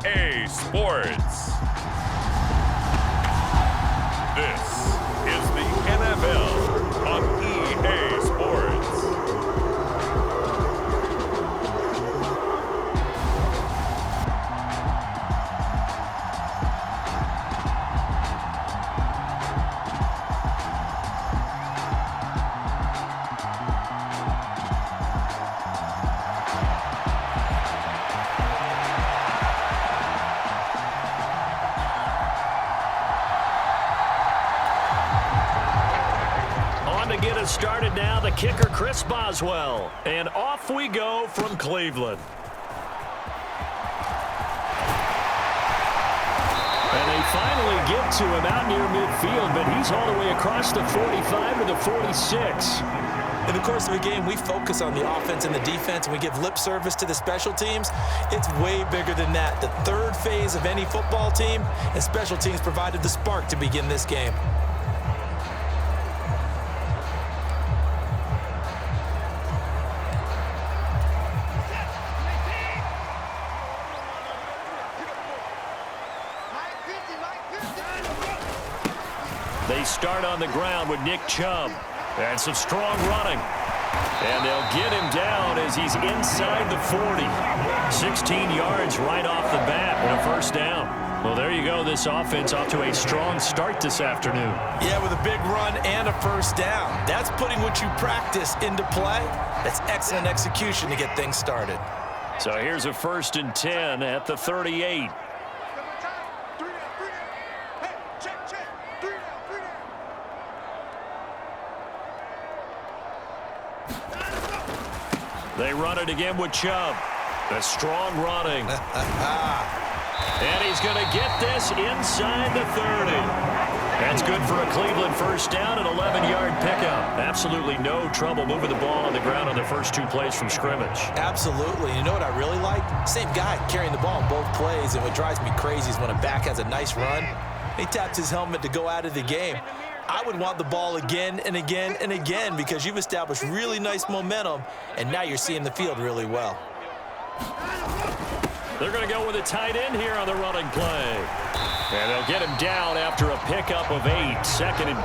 EA Sports. This is the NFL on EA Sports. Get us started now, the kicker Chris Boswell, and off we go from Cleveland. And they finally get to him out near midfield, but he's all the way across the 45 to the 46. In the course of a game, we focus on the offense and the defense, and we give lip service to the special teams. It's way bigger than that. The third phase of any football team, and special teams provided the spark to begin this game. They start on the ground with Nick Chubb. And some strong running. And they'll get him down as he's inside the 40. 16 yards right off the bat and a first down. Well, there you go. This offense off to a strong start this afternoon. Yeah, with a big run and a first down. That's putting what you practice into play. That's excellent execution to get things started. So here's a 1st and 10 at the 38. They run it again with Chubb. A strong running. And he's going to get this inside the 30. That's good for a Cleveland first down, an 11-yard pickup. Absolutely no trouble moving the ball on the ground on the first 2 plays from scrimmage. Absolutely. You know what I really like? Same guy carrying the ball in both plays, and what drives me crazy is when a back has a nice run, he taps his helmet to go out of the game. I would want the ball again and again and again because you've established really nice momentum, and now you're seeing the field really well. They're going to go with a tight end here on the running play. And they'll get him down after a pickup of 8, 2nd and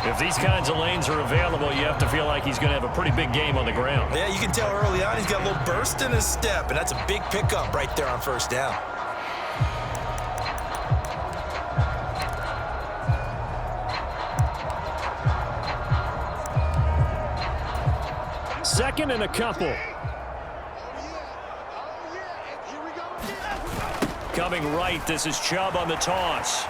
2. If these kinds of lanes are available, you have to feel like he's going to have a pretty big game on the ground. Yeah, you can tell early on he's got a little burst in his step, and that's a big pickup right there on first down. Second and a couple. Coming right, this is Chubb on the toss.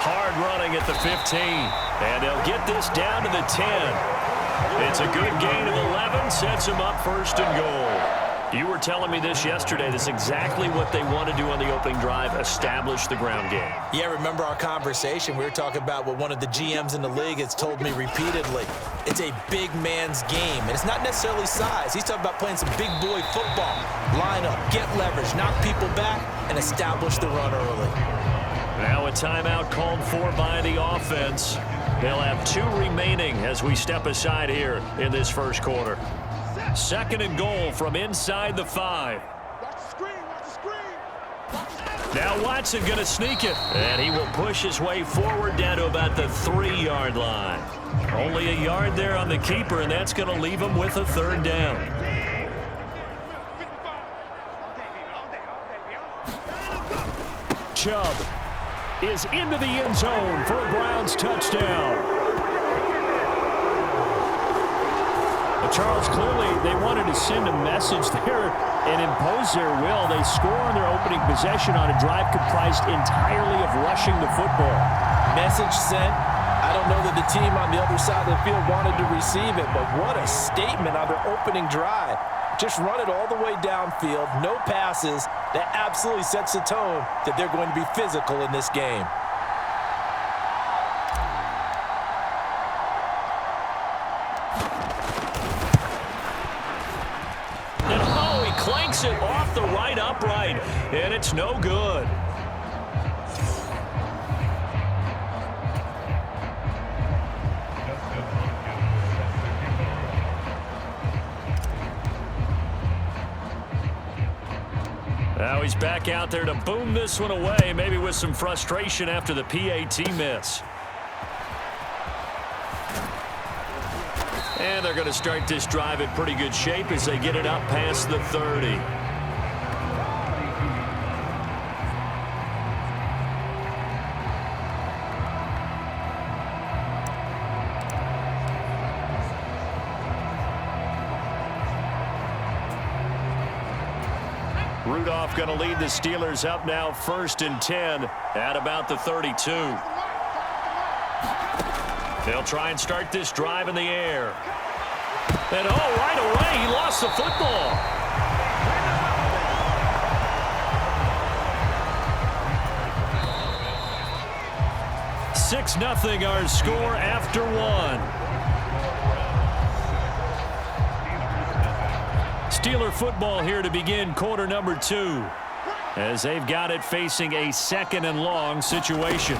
Hard running at the 15. And they'll get this down to the 10. It's a good gain of 11, sets him up 1st and goal. You were telling me this yesterday. This is exactly what they want to do on the opening drive, establish the ground game. Yeah, remember our conversation? We were talking about what one of the GMs in the league has told me repeatedly. It's a big man's game, and it's not necessarily size. He's talking about playing some big boy football. Line up, get leverage, knock people back, and establish the run early. Now a timeout called for by the offense. They'll have 2 remaining as we step aside here in this first quarter. 2nd and goal from inside the 5. Now Watson going to sneak it. And he will push his way forward down to about the 3-yard line. Only a yard there on the keeper, and that's going to leave him with a 3rd down. Chubb is into the end zone for a Browns touchdown. Charles, clearly they wanted to send a message there and impose their will. They score on their opening possession on a drive comprised entirely of rushing the football. Message sent. I don't know that the team on the other side of the field wanted to receive it, but what a statement on their opening drive. Just run it all the way downfield, no passes. That absolutely sets the tone that they're going to be physical in this game. Clanks it off the right upright, and it's no good. Now he's back out there to boom this one away, maybe with some frustration after the PAT miss. And they're going to start this drive in pretty good shape as they get it up past the 30. Rudolph going to lead the Steelers up now 1st and 10 at about the 32. They'll try and start this drive in the air. And right away, he lost the football. Six nothing our score after one. Steeler football here to begin quarter number 2 as they've got it facing a 2nd and long situation.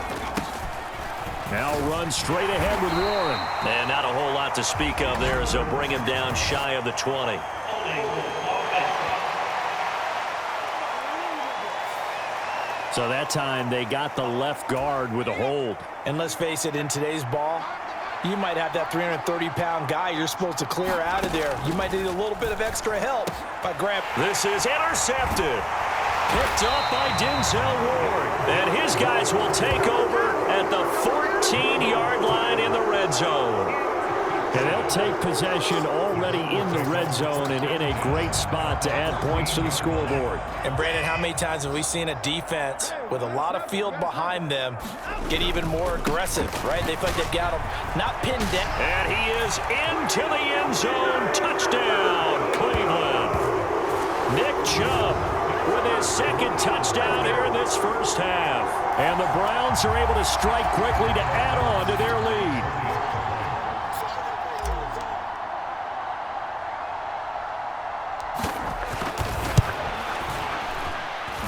Now run straight ahead with Warren. And not a whole lot to speak of there as they'll bring him down shy of the 20. So that time they got the left guard with a hold. And let's face it, in today's ball, you might have that 330-pound guy you're supposed to clear out of there. You might need a little bit of extra help by Graham. This is intercepted. Picked up by Denzel Ward. And his guys will take over at the 14-yard line in the red zone. And they'll take possession already in the red zone and in a great spot to add points to the scoreboard. And, Brandon, how many times have we seen a defense with a lot of field behind them get even more aggressive, right? They feel like they've got them not pinned down. And he is into the end zone. Touchdown, Cleveland. Nick Chubb with his 2nd touchdown here in this first half. And the Browns are able to strike quickly to add on to their lead.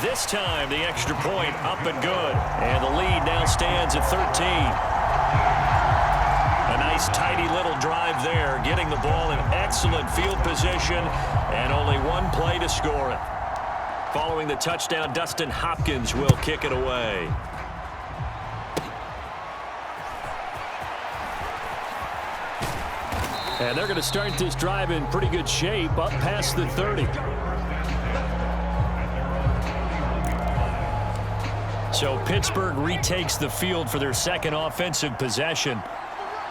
This time, the extra point up and good. And the lead now stands at 13. A nice, tidy little drive there, getting the ball in excellent field position, and only one play to score it. Following the touchdown, Dustin Hopkins will kick it away. And they're going to start this drive in pretty good shape, up past the 30. So Pittsburgh retakes the field for their 2nd offensive possession.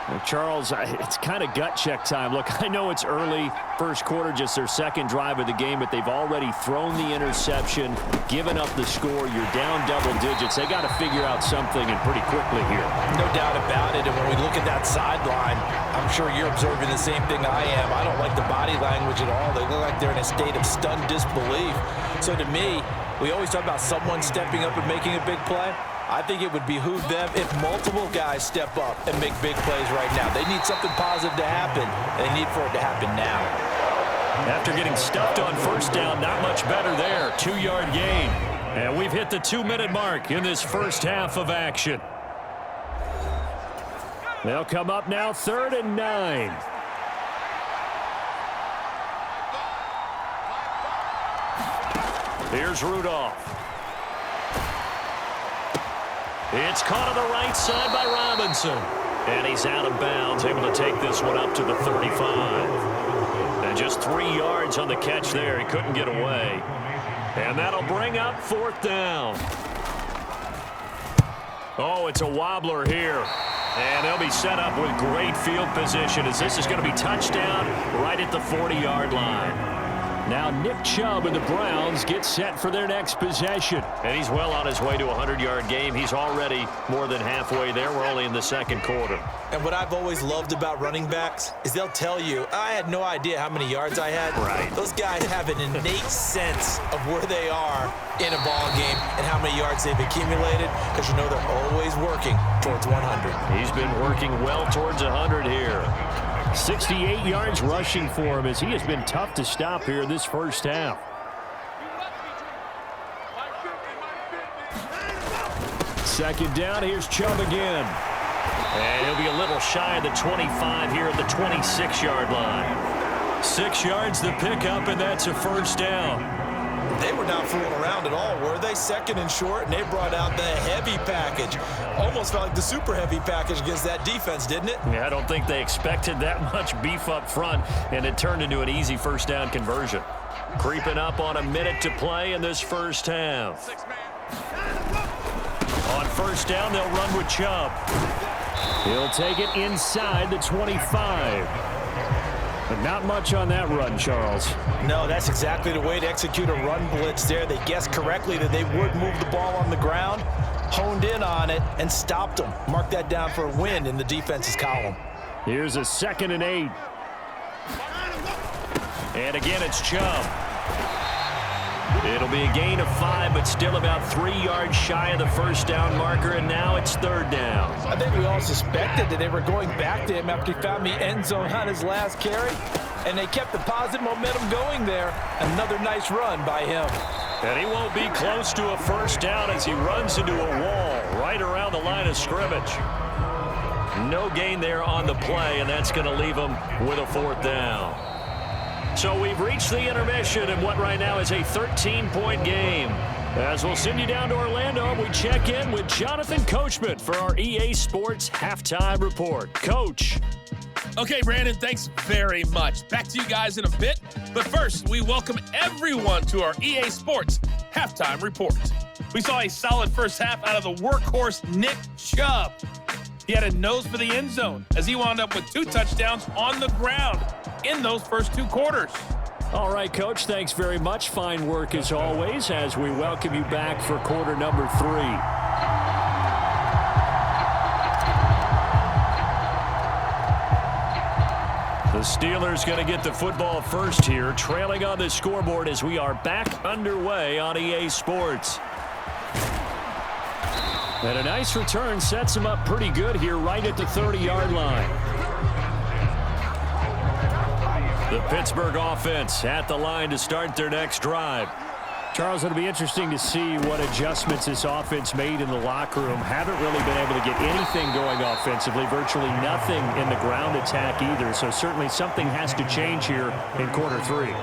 Well, Charles, it's kind of gut check time. Look, I know it's early, first quarter, just their 2nd drive of the game, but they've already thrown the interception, given up the score. You're down double digits. They got to figure out something, and pretty quickly here. No doubt about it. And when we look at that sideline, I'm sure you're observing the same thing I am. I don't like the body language at all. They look like they're in a state of stunned disbelief. So to me, we always talk about someone stepping up and making a big play. I think it would behoove them if multiple guys step up and make big plays right now. They need something positive to happen. They need for it to happen now. After getting stuffed on first down, not much better there. 2-yard gain. And we've hit the 2-minute mark in this first half of action. They'll come up now 3rd and 9. Here's Rudolph. It's caught on the right side by Robinson. And he's out of bounds, able to take this one up to the 35. And just 3 yards on the catch there. He couldn't get away. And that'll bring up 4th down. Oh, it's a wobbler here. And they'll be set up with great field position as this is going to be touchdown right at the 40-yard line. Now Nick Chubb and the Browns get set for their next possession. And he's well on his way to a 100-yard game. He's already more than halfway there. We're only in the 2nd quarter. And what I've always loved about running backs is they'll tell you, I had no idea how many yards I had. Right. Those guys have an innate sense of where they are in a ball game and how many yards they've accumulated, because you know they're always working towards 100. He's been working well towards 100 here. 68 yards rushing for him as he has been tough to stop here this first half. Second down, here's Chubb again. And he'll be a little shy of the 25 here at the 26-yard line. 6 yards the pickup, and that's a first down. They were not fooling around at all, were they? Second and short, and they brought out the heavy package. Almost felt like the super heavy package against that defense, didn't it? Yeah, I don't think they expected that much beef up front, and it turned into an easy first down conversion. Creeping up on a minute to play in this first half. On first down, they'll run with Chubb. He'll take it inside the 25. But not much on that run, Charles. No, that's exactly the way to execute a run blitz there. They guessed correctly that they would move the ball on the ground, honed in on it, and stopped them. Mark that down for a win in the defense's column. Here's a 2nd and 8. And again, it's Chubb. It'll be a gain of 5, but still about 3 yards shy of the first down marker, and now it's 3rd down. I think we all suspected that they were going back to him after he found the end zone on his last carry, and they kept the positive momentum going there. Another nice run by him. And he won't be close to a first down as he runs into a wall right around the line of scrimmage. No gain there on the play, and that's going to leave him with a 4th down. So we've reached the intermission in what right now is a 13-point game. As we'll send you down to Orlando, we check in with Jonathan Coachman for our EA Sports Halftime Report. Coach. Okay, Brandon, thanks very much. Back to you guys in a bit. But first, we welcome everyone to our EA Sports Halftime Report. We saw a solid first half out of the workhorse Nick Chubb. He had a nose for the end zone as he wound up with 2 touchdowns on the ground in those first 2 quarters. All right, Coach, thanks very much. Fine work as always as we welcome you back for quarter number 3. The Steelers going to get the football first here, trailing on the scoreboard as we are back underway on EA Sports. And a nice return sets him up pretty good here right at the 30-yard line. The Pittsburgh offense at the line to start their next drive. Charles, it'll be interesting to see what adjustments this offense made in the locker room. Haven't really been able to get anything going offensively, virtually nothing in the ground attack either. So certainly something has to change here in quarter 3.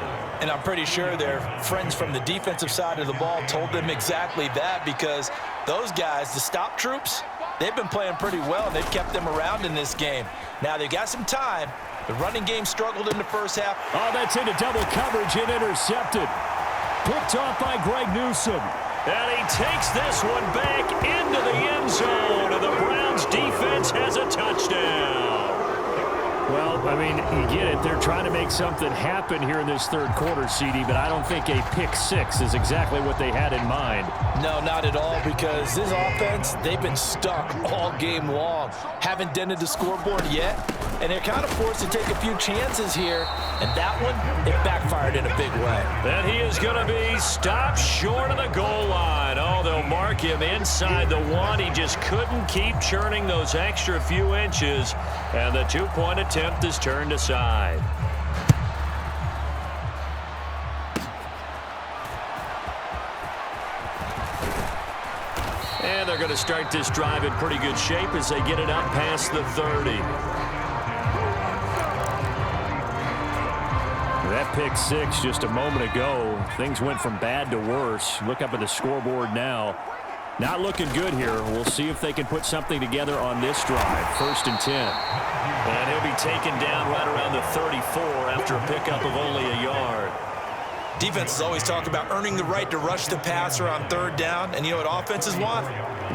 And I'm pretty sure their friends from the defensive side of the ball told them exactly that, because those guys, the stop troops, they've been playing pretty well. They've kept them around in this game. Now they've got some time. The running game struggled in the first half. Oh, that's into double coverage and intercepted. Picked off by Greg Newsome. And he takes this one back into the end zone, and the Browns defense has a touchdown. Well, I mean, you get it. They're trying to make something happen here in this third quarter, CD, but I don't think a pick 6 is exactly what they had in mind. No, not at all, because this offense, they've been stuck all game long. Haven't dented the scoreboard yet, and they're kind of forced to take a few chances here, and that one, it backfired in a big way. And he is going to be stopped short of the goal line. Oh, they'll mark him inside the 1. He just couldn't keep churning those extra few inches, and the 2-point attempt is turned aside. And they're going to start this drive in pretty good shape as they get it up past the 30. That pick 6 just a moment ago. Things went from bad to worse. Look up at the scoreboard now. Not looking good here. We'll see if they can put something together on this drive. 1st and 10. And he'll be taken down right around the 34 after a pickup of only a yard. Defenses always talk about earning the right to rush the passer on 3rd down. And you know what offenses want?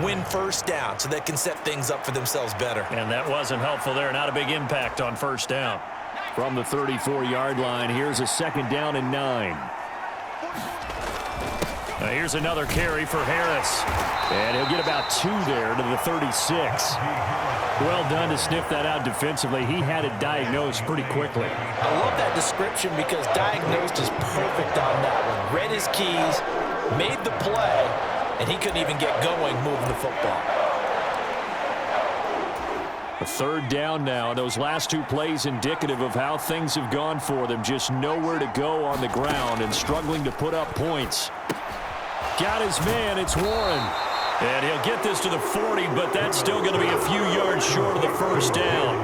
Win 1st down so they can set things up for themselves better. And that wasn't helpful there. Not a big impact on 1st down. From the 34-yard line, here's a 2nd down and 9. Now here's another carry for Harris. And he'll get about 2 there to the 36. Well done to sniff that out defensively. He had it diagnosed pretty quickly. I love that description because diagnosed is perfect on that one. Read his keys, made the play, and he couldn't even get going moving the football. A 3rd down now. Those last 2 plays indicative of how things have gone for them. Just nowhere to go on the ground and struggling to put up points. Got his man. It's Warren. And he'll get this to the 40, but that's still going to be a few yards short of the 1st down.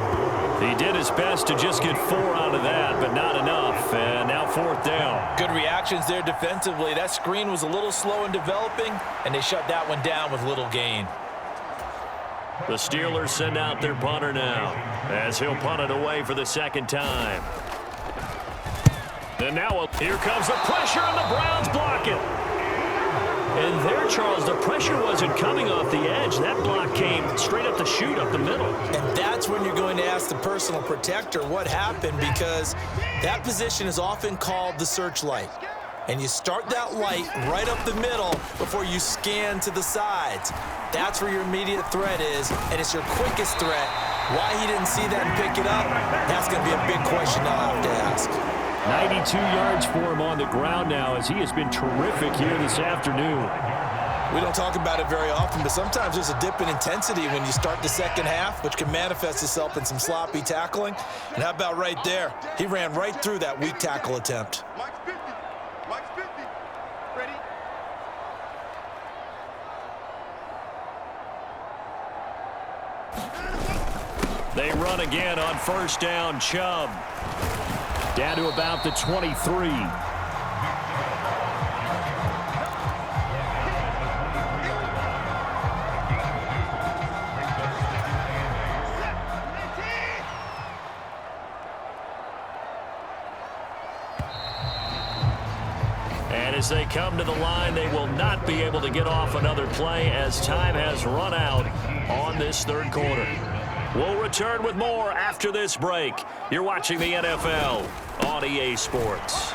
He did his best to just get 4 out of that, but not enough. And now 4th down. Good reactions there defensively. That screen was a little slow in developing, and they shut that one down with little gain. The Steelers send out their punter now as he'll punt it away for the 2nd time. And now here comes the pressure, and the Browns block it. And there, Charles, the pressure wasn't coming off the edge. That block came straight up the chute, up the middle. And that's when you're going to ask the personal protector what happened, because that position is often called the searchlight. And you start that light right up the middle before you scan to the sides. That's where your immediate threat is, and it's your quickest threat. Why he didn't see that and pick it up, that's going to be a big question I'll have to ask. 92 yards for him on the ground now, as he has been terrific here this afternoon. We don't talk about it very often, but sometimes there's a dip in intensity when you start the second half, which can manifest itself in some sloppy tackling. And how about right there? He ran right through that weak tackle attempt. Mike's 50. Mike's 50. Ready? They run again on 1st down. Chubb down to about the 23. And as they come to the line, they will not be able to get off another play as time has run out on this 3rd quarter. We'll return with more after this break. You're watching the NFL on EA Sports.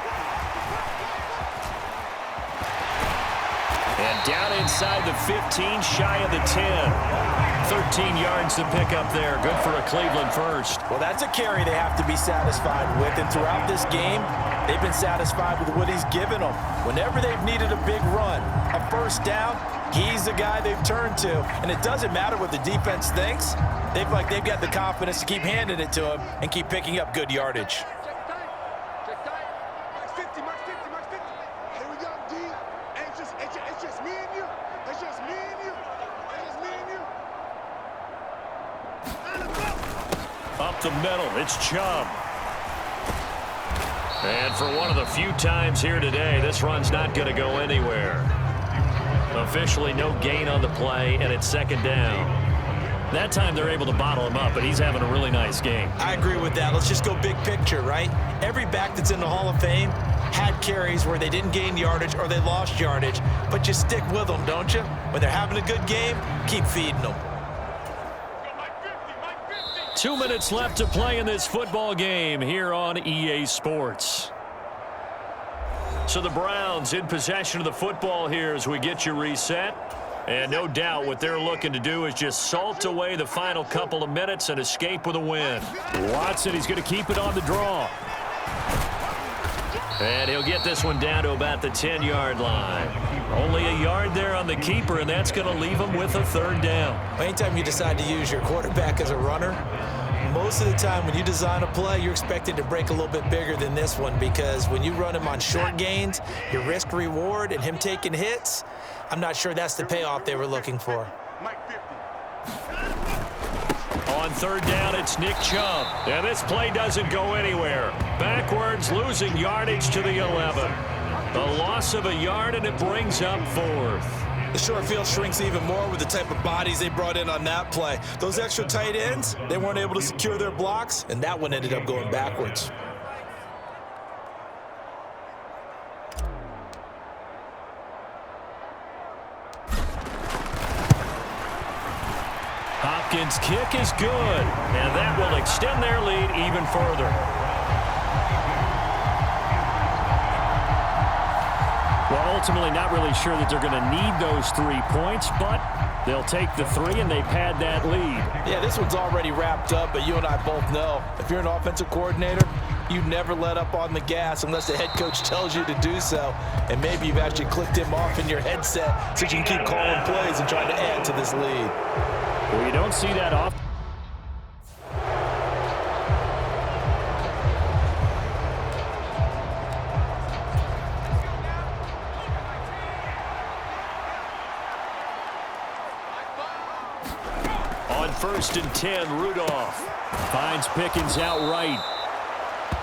And down inside the 15, shy of the 10. 13 yards to pick up there. Good for a Cleveland first. Well, that's a carry they have to be satisfied with. And throughout this game, they've been satisfied with what he's given them. Whenever they've needed a big run, a 1st down, he's the guy they've turned to. And it doesn't matter what the defense thinks. They've got the confidence to keep handing it to him and keep picking up good yardage. Check time. Mike's 50. Mike's 50. Mike's 50. Here we go, D. It's just me and you. It's just me and you. It's just me and you. Up the middle, it's Chubb. And for one of the few times here today, this run's not going to go anywhere. Officially no gain on the play, and it's 2nd down. That time they're able to bottle him up, but he's having a really nice game. I agree with that. Let's just go big picture, right? Every back that's in the Hall of Fame had carries where they didn't gain yardage or they lost yardage, but you stick with them, don't you? When they're having a good game, keep feeding them. 2 minutes left to play in this football game here on EA Sports. So the Browns in possession of the football here as we get you reset. And no doubt what they're looking to do is just salt away the final couple of minutes and escape with a win. Watson, he's going to keep it on the draw. And he'll get this one down to about the 10-yard line. Only a yard there on the keeper, and that's going to leave him with a 3rd down. Anytime you decide to use your quarterback as a runner, most of the time when you design a play, you're expected to break a little bit bigger than this one, because when you run him on short gains, your risk-reward and him taking hits, I'm not sure that's the payoff they were looking for. Mike 50. On 3rd down, it's Nick Chubb. And this play doesn't go anywhere. Backwards, losing yardage to the 11. A loss of a yard, and it brings up 4th. The short field shrinks even more with the type of bodies they brought in on that play. Those extra tight ends, they weren't able to secure their blocks, and that one ended up going backwards. Hopkins' kick is good, and that will extend their lead even further. Well, ultimately not really sure that they're going to need those 3 points, but they'll take the 3 and they pad that lead. Yeah, this one's already wrapped up, but you and I both know if you're an offensive coordinator, you never let up on the gas unless the head coach tells you to do so. And maybe you've actually clicked him off in your headset so you can keep calling plays and trying to add to this lead. Well, you don't see that often. On 1st and 10, Rudolph finds Pickens out right.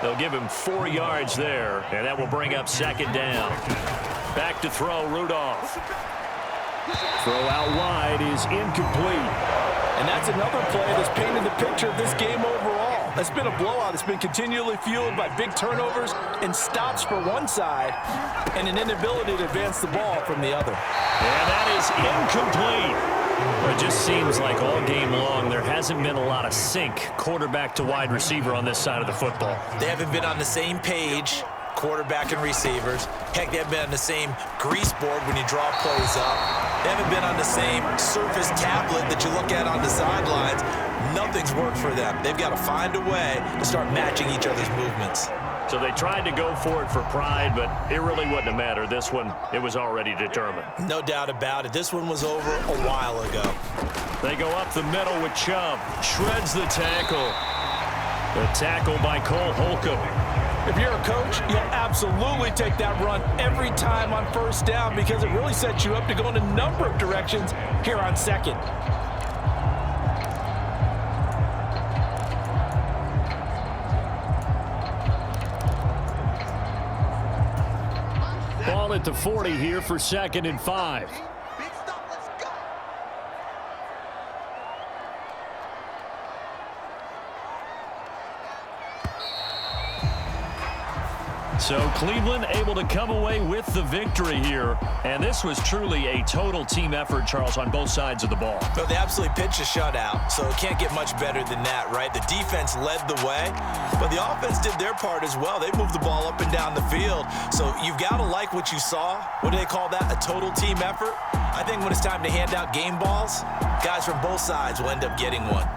They'll give him 4 yards there, and that will bring up second down. Back to throw, Rudolph. Throw out wide is incomplete. And that's another play that's painted the picture of this game overall. It's been a blowout. It's been continually fueled by big turnovers and stops for one side and an inability to advance the ball from the other. And that is incomplete. It just seems like all game long there hasn't been a lot of sync quarterback to wide receiver on this side of the football. They haven't been on the same page, quarterback and receivers. Heck, they haven't been on the same grease board when you draw plays up. They haven't been on the same surface tablet that you look at on the sidelines. Nothing's worked for them. They've got to find a way to start matching each other's movements. So they tried to go for it for pride, but it really wouldn't have mattered. This one, it was already determined. No doubt about it. This one was over a while ago. They go up the middle with Chubb. Shreds the tackle. The tackle by Cole Holcomb. If you're a coach, you'll absolutely take that run every time on first down because it really sets you up to go in a number of directions here on second. Ball at the 40 here for 2nd and 5. Big stop, let's go. So Cleveland able to come away with the victory here. And this was truly a total team effort, Charles, on both sides of the ball. So they absolutely pitched a shutout, so it can't get much better than that, right? The defense led the way, but the offense did their part as well. They moved the ball up and down the field. So you've got to like what you saw. What do they call that? A total team effort? I think when it's time to hand out game balls, guys from both sides will end up getting one.